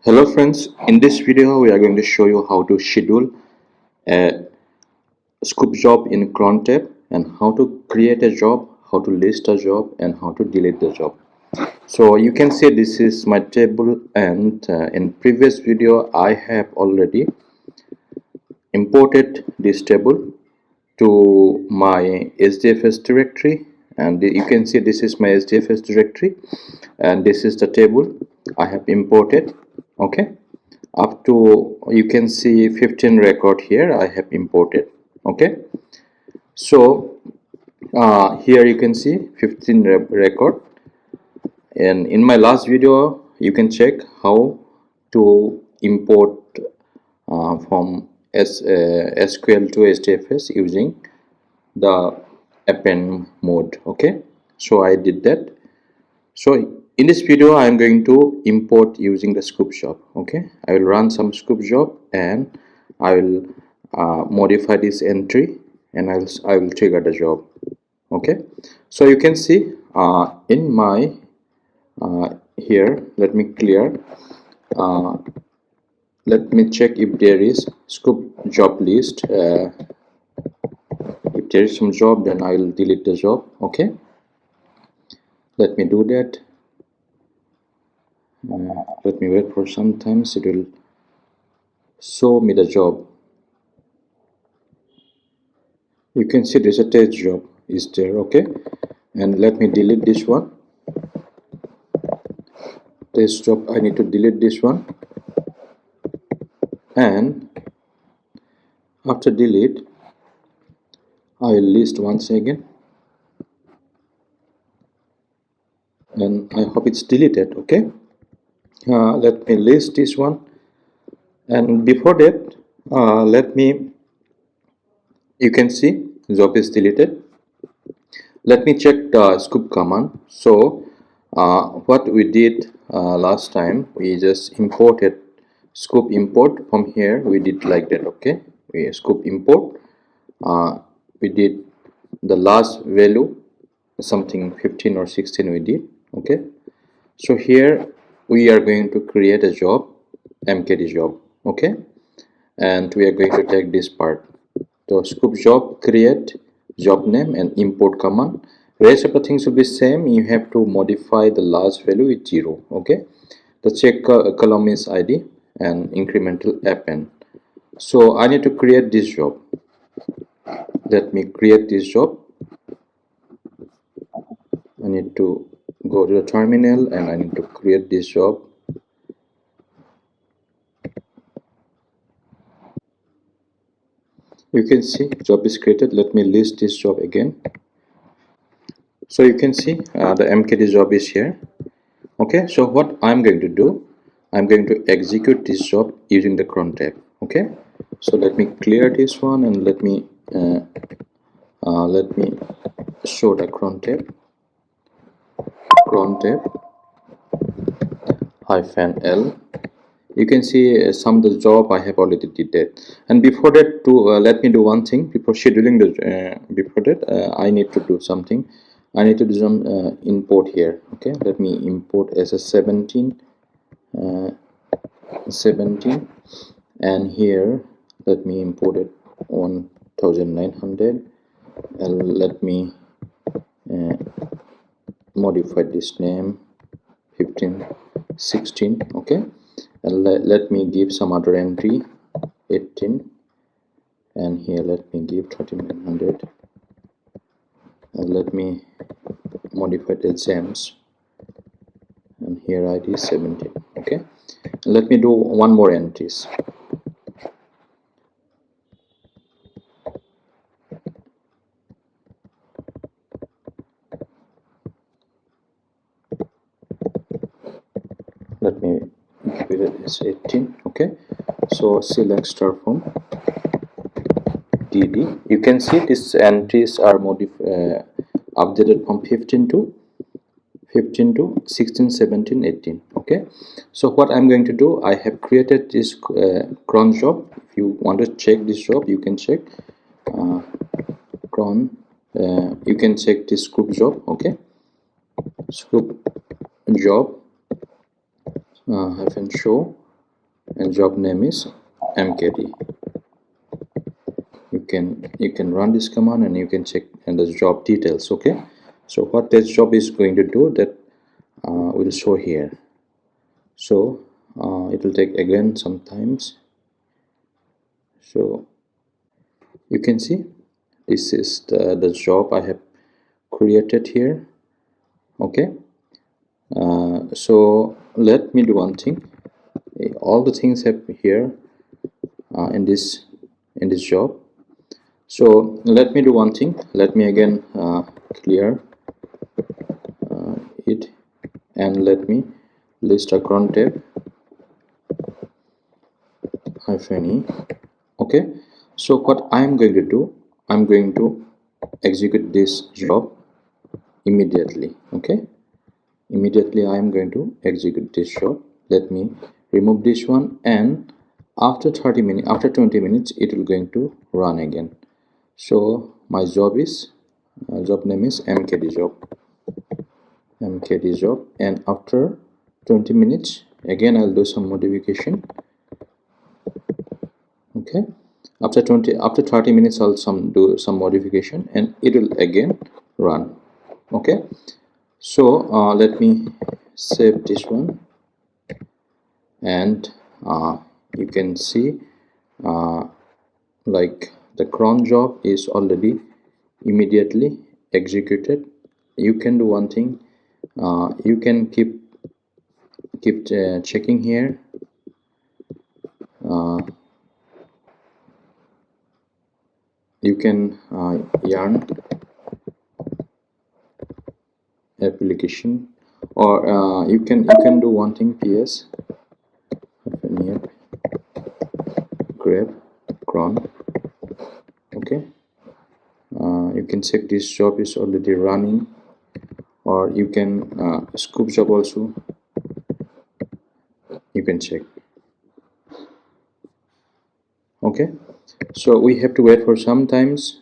Hello friends, in this video we are going to show you how to schedule a scoop job in cron tab and how to create a job, how to list a job and how to delete the job. So you can see this is my table, and in previous video I have already imported this table to my SDFS directory, and you can see this is my SDFS directory and this is the table I have imported. Okay, up to you can see 15 record here I have imported. Okay, so here you can see 15 record, and in my last video you can check how to import from SQL to SDFS using the append mode. Okay, so I did that. So in this video I am going to import using the scoop job. Okay, I will run some scoop job and I will modify this entry and I will trigger the job. Okay, so you can see in my here, let me clear, let me check if there is scoop job list. If there is some job, then I will delete the job. Okay, let me do that. Let me wait for some time. It will show me the job. You can see there's a test job is there. Okay, and let me delete this one. Test job, I need to delete this one, and after delete I will list once again, and I hope it's deleted. Okay, let me list this one, and before that let me, you can see job is deleted. Let me check the scoop command. So what we did last time, we just imported scoop import from here. We did like that. Okay, we scoop import, we did the last value something 15 or 16 we did. Okay, so here we are going to create a job, mkd job. Okay, and we are going to take this part, the scoop job, create job name and import command. Rest of the things will be same. You have to modify the last value with 0. Okay, the check column is id and incremental append. So I need to create this job. Let me create this job. I need to go to the terminal and I need to create this job. You can see job is created. Let me list this job again. So you can see the mkd job is here. Okay, so what I'm going to do, I'm going to execute this job using the cron tab. Okay, so let me clear this one and let me show the cron tab -l. You can see some of the job I have already did that. And before that, let me do one thing before scheduling the before that I need to do something. I need to do some import here. Okay, let me import as a 17 and here let me import it 1900, and let me modify this name 1516. Okay, and let me give some other entry 18, and here let me give 3900, and let me modify the exams, and here id 17. Okay, and let me do one more entries. Let me give it as 18. Okay, so select start from dd. You can see these entries are updated from 15 to 16, 17, 18. Okay, so what I'm going to do, I have created this cron job. If you want to check this job, you can check cron. You can check this scoop job. Okay, scoop job -show and job name is mkd. You can run this command and you can check and the job details. Okay, so what this job is going to do, that will show here. So it will take again sometimes. So you can see this is the job I have created here. Okay, so let me do one thing. All the things have here in this job. So let me do one thing. Let me again clear it, and let me list a cron tab -e. Okay, so what I'm going to do, I'm going to execute this job immediately. Okay, immediately I'm going to execute this job. Let me remove this one, and after 30 minutes, after 20 minutes, it will going to run again. So my job is job name is mkd job, and after 20 minutes again I'll do some modification. Okay, after 30 minutes I'll do some modification and it will again run. Okay, so let me save this one, and you can see like the cron job is already immediately executed. You can do one thing, you can keep checking here. You can yarn application, or you can do one thing, ps grab cron. Okay, you can check this job is already running, or you can scoop job also you can check. Okay, so we have to wait for some times,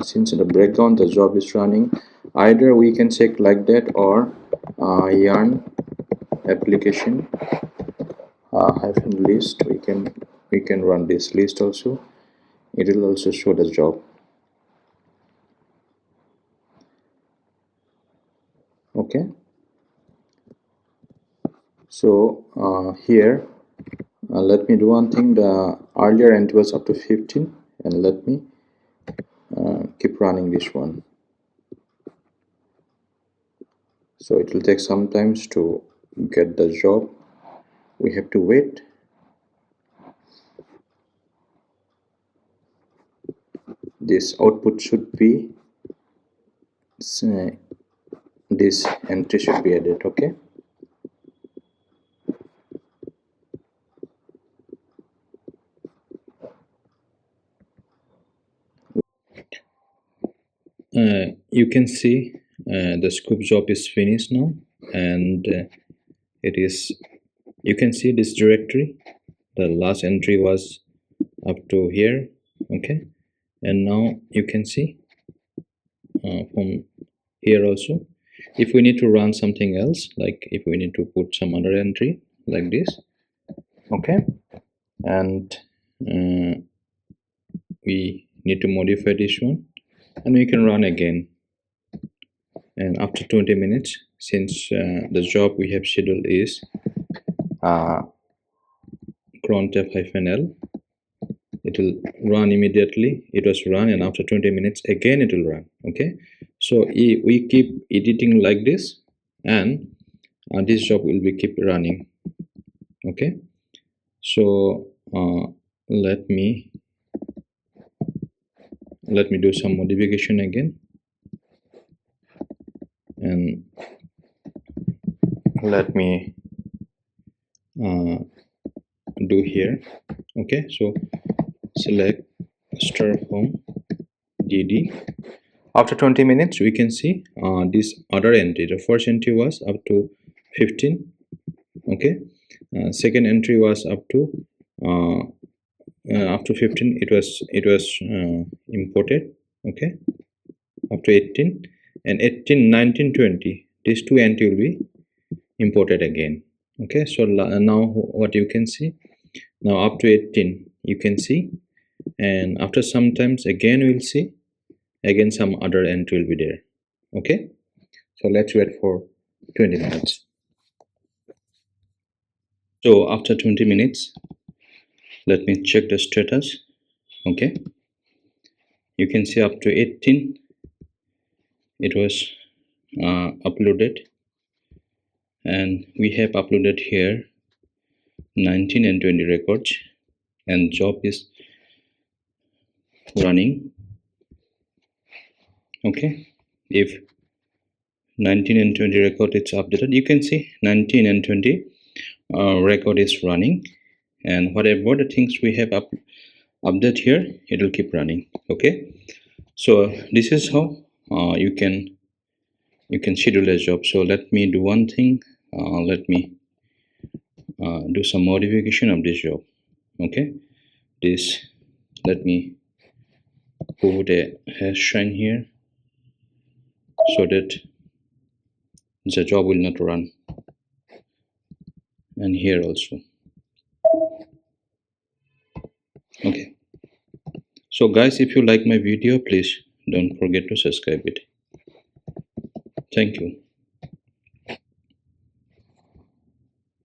since in the background the job is running. Either we can check like that, or yarn application hyphen list, we can run this list also. It will also show the job. Okay, so here let me do one thing. The earlier entry was up to 15, and let me keep running this one. So it will take some times to get the job. We have to wait. This output should be this entry should be added. Okay, you can see the scoop job is finished now, and it is, you can see this directory, the last entry was up to here. Okay, and now you can see from here also, if we need to run something else, like if we need to put some other entry like this. Okay, and we need to modify this one, and we can run again. And after 20 minutes, since the job we have scheduled is cron tab -l, it will run immediately. It was run, and after 20 minutes again it will run. Okay, so we keep editing like this, and this job will be keep running. Okay, so let me do some modification again, and let me do here. Okay, so select star home dd. After 20 minutes we can see this other entry. The first entry was up to 15. Okay, second entry was up to after 15 it was imported. Okay, up to 18, and 18, 19, 20, these two entry will be imported again. Okay, so now what you can see, Now up to 18 you can see, and after some times again we'll see, again some other entry will be there. Okay, so let's wait for 20 minutes. So after 20 minutes, let me check the status. Okay, you can see up to 18 it was uploaded, and we have uploaded here 19 and 20 records, and job is running. Okay, if 19 and 20 record is updated, you can see 19 and 20 record is running, and whatever the things we have update here, it will keep running. Okay, so this is how you can schedule a job. So let me do one thing. Let me do some modification of this job. Okay, this, let me put a hash sign here so that the job will not run, and here also. Okay, so guys, if you like my video, please don't forget to subscribe it. Thank you.